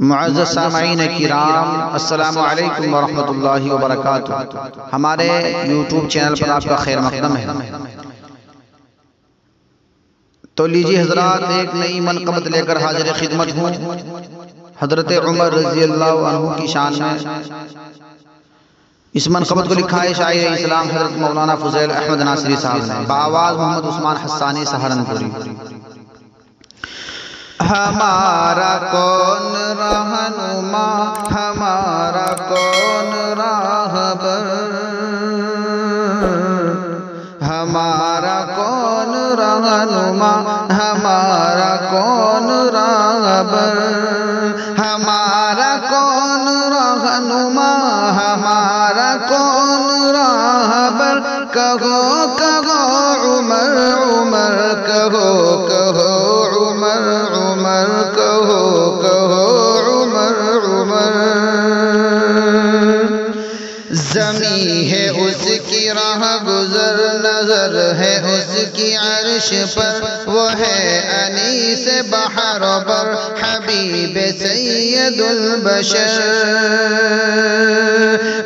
معزز سامعین کرام، السلام علیکم ورحمۃ اللہ وبرکاتہ۔ ہمارے یوٹیوب چینل پر آپ کا خیر مقدم ہے۔ تو لیجیے حضرات، ایک نئی منقبت لے کر حاضر خدمت ہوں حضرت عمر رضی اللہ عنہ کی شان میں۔ اس منقبت کو لکھا ہے شاعر اسلام حضرت مولانا فضیل احمد ناصری صاحب نے، بآواز محمد عثمان حسانی سہارنپوری۔ ہمارا کون رہنما، ہمارا کون راہبر، ہمارا کون رہنما، ہمارا کون راہبر، ہمارا کون رہنما، ہمارا کون راہبر، کہو کہو عمر عمر، کہو کہو عمر عمر، کہو کہو عمر عمر۔ زمین ہے اس کی راہ گزر، نظر ہے اس کی عرش پر، وہ ہے انیس بحر بر، حبیب سید البشر۔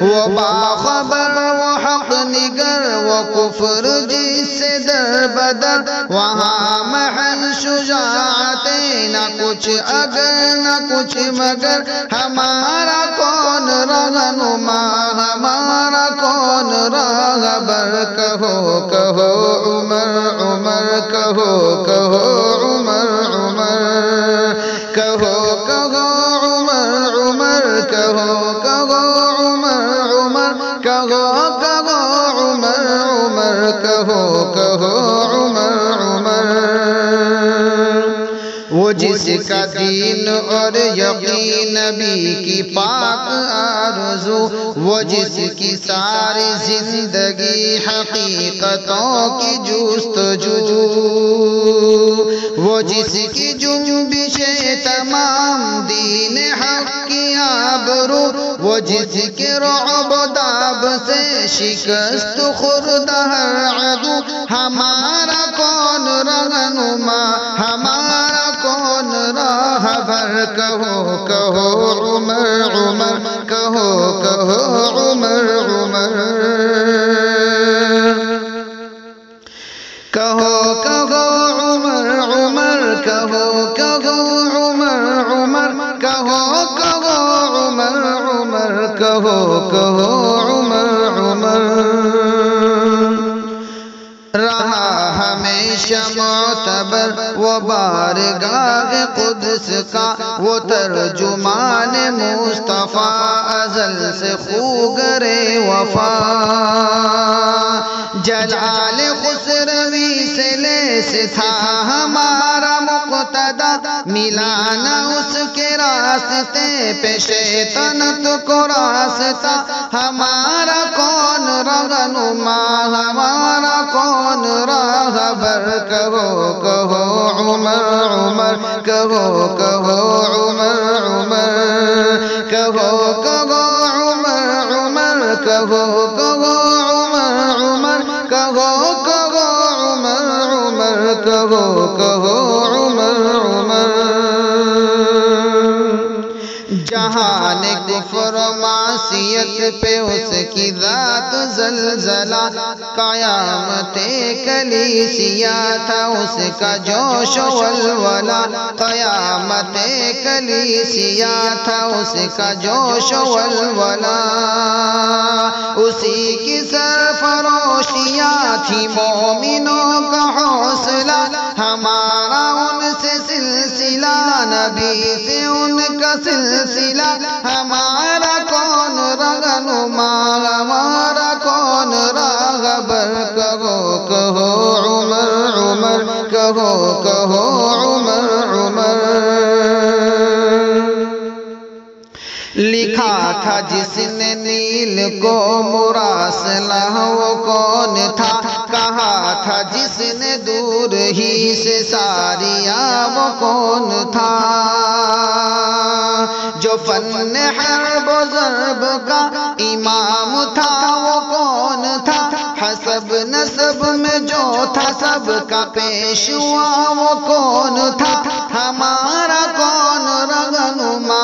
وہ باخبر، وہ حق نگر، وہ کفر جس سے در بدر، وہاں محل شجاعت، نہ کچھ اگر نہ کچھ مگر، ہمارا کون رہنما، ہمارا کون راہبر، کہو کہو عمر عمر، کہو کہو عمر عمر، کہو کہو عمر عمر، کہو کہو عمر عمر، کہو کہو عمر عمر، کہو کہو عمر عمر۔ وہ جس کا دین اور یقین نبی کی پاک آرزو، وہ جس کی ساری زندگی حقیقتوں کی جستجو، وہ جس کی جنبشیں تمام دین حق کی آبرو، وہ جس کے رعب داب سے شکست خوردہ ہر عدو، ہمارا کون رہنما، ہمارا کون راہبر، کہو کہو عمر عمر، کہو کہو عمر عمر، کہو کہو عمر عمر، کہو کہو عمر عمر، کہو کہو عمر عمر، کہو کہو عمر عمر۔ رہا ہمیشہ معتبر وہ بارگاہ قدس کا، وہ ترجمان مصطفیٰ ازل سے خوگر وفا، جلال خسروی سے لیس تھا ہمارا مقتدا، ملا نہ اس کے راستے پہ شیطنت کو راستہ، ہمارا کون رہنما، ہمارا کون راہبر، کہو کہو عمر عمر، کہو کہو عمر عمر، کہو کہو عمر عمر، کہو کہو عمر عمر، کہو کہو عمر عمر، کہو کہو عمر عمر۔ جہان کفر و معصیت پہ اس کی ذات زلزلہ، قیامت کلیسیا تھا اس کا جوش و ولولہ، قیامت کلیسیا تھا اس کا جوش و ولولہ، اسی کی سرفروشیاں تھی مومنوں کا حوصلہ، ہمارا ان سے سلسلہ، نبی سے ان کا سلسلہ، ہمارا کون رہنما، ہمارا کون راہبر، کہو کہو عمر عمر، کہو کہو عمر عمر۔ لکھا تھا جس نے نیل کو مراسلہ، وہ کون تھا، کہا تھا جس نے دور ہی سے ساریا، وہ کون تھا، جو فن حرب و ضرب کا امام تھا، وہ کون تھا، حسب نسب میں جو تھا سب کا پیشوا، وہ کون تھا، ہمارا کون رہنما،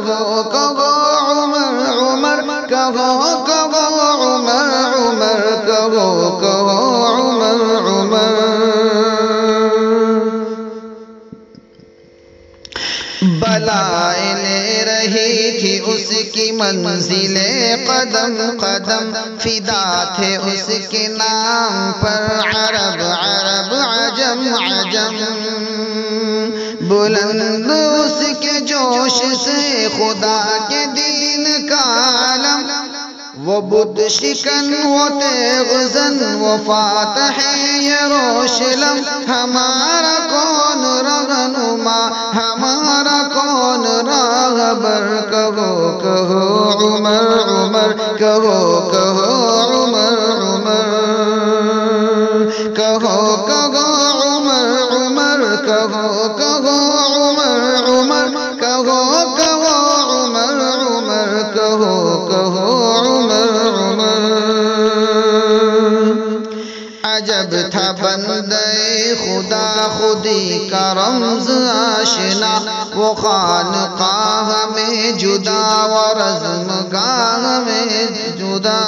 کہو کہو عمر عمر کہو کہو عمر عمر کہو کہو عمر عمر بلائیں لے رہی تھی اس کی منزل قدم قدم فدا تھے اس کے نام پر عرب عرب عجم عجم بلند اس کے جوش سے خدا کے دین کا علم وہ بت شکن وہ تیغ زن وہ فاتح یروشلم ہمارا کون رہنما ہمارا کون راہبر کہو کہو عمر عمر کہو کہو عمر عمر کہو کہو عمر عمر کہو کہو عمر عمر کہو کہو عمر عمر کہو کہو عجب تھا بندے خدا خودی کا رمز آشنا وہ خانقاہ میں جدا و رزمگاہ میں جدا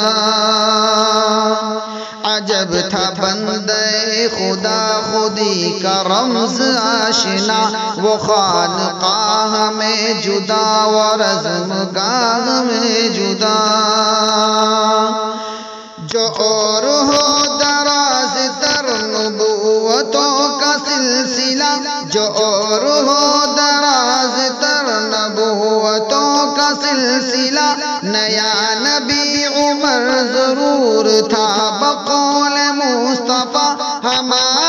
عجب تھا بندے خدا خودی کا رمز آشنا وہ خانقاہ میں جدا و رزمگاہ میں جدا جو اور ہو دراز تر نبوتوں کا سلسلہ جو اور ہو دراز تر نبوتوں کا سلسلہ نیا نبی عمر ضرور تھا بقول مصطفیٰ ہمارا